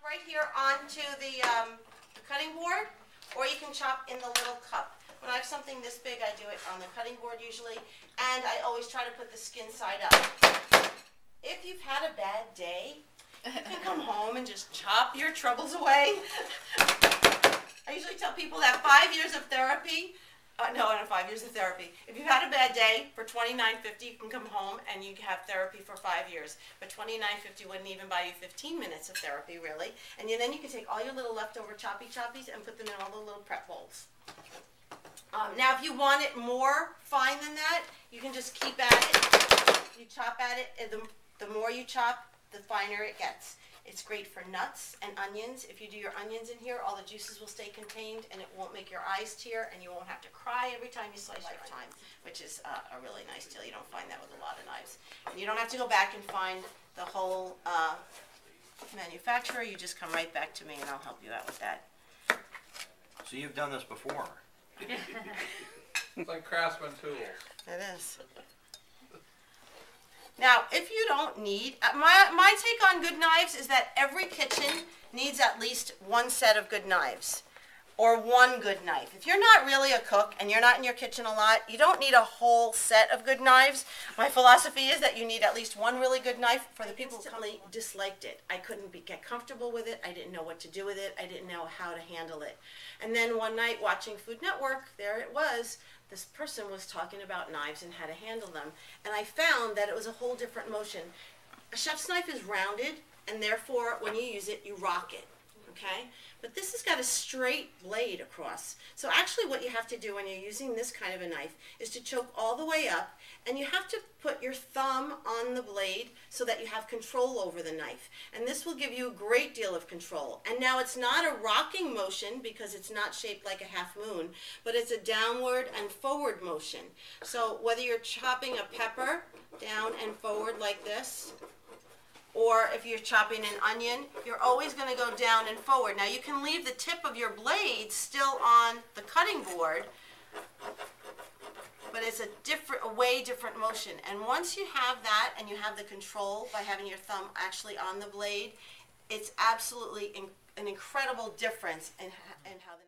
Right here onto the cutting board, or you can chop in the little cup. When I have something this big, I do it on the cutting board usually, and I always try to put the skin side up. If you've had a bad day, you can come home and just chop your troubles away. I usually tell people that 5 years of therapy, no, 5 years of therapy. If you've had a bad day, for $29.50 you can come home and you have therapy for 5 years. But $29.50 wouldn't even buy you 15 minutes of therapy, really. And then you can take all your little leftover choppies and put them in all the little prep bowls. Now, if you want it more fine than that, you can just keep at it. You chop at it, and the more you chop, the finer it gets. It's great for nuts and onions. If you do your onions in here, all the juices will stay contained and it won't make your eyes tear, and you won't have to cry every time you slice your onion, which is a really nice deal. You don't find that with a lot of knives. And you don't have to go back and find the whole manufacturer. You just come right back to me and I'll help you out with that. So you've done this before. It's like Craftsman tools. It is. Now, if you don't need, my take on good knives is that every kitchen needs at least one set of good knives, or one good knife. If you're not really a cook and you're not in your kitchen a lot, you don't need a whole set of good knives. My philosophy is that you need at least one really good knife. For the people who disliked it, I couldn't get comfortable with it. I didn't know what to do with it. I didn't know how to handle it. And then one night watching Food Network, there it was. This person was talking about knives and how to handle them. And I found that it was a whole different motion. A chef's knife is rounded, and therefore when you use it, you rock it. Okay? But this has got a straight blade across. So actually what you have to do when you're using this kind of a knife is to choke all the way up, and you have to put your thumb on the blade so that you have control over the knife. And this will give you a great deal of control. And now it's not a rocking motion because it's not shaped like a half moon, but it's a downward and forward motion. So whether you're chopping a pepper down and forward like this, or if you're chopping an onion, you're always going to go down and forward. Now you can leave the tip of your blade still on the cutting board, but it's a way different motion. And once you have that and you have the control by having your thumb actually on the blade, it's absolutely an incredible difference in how the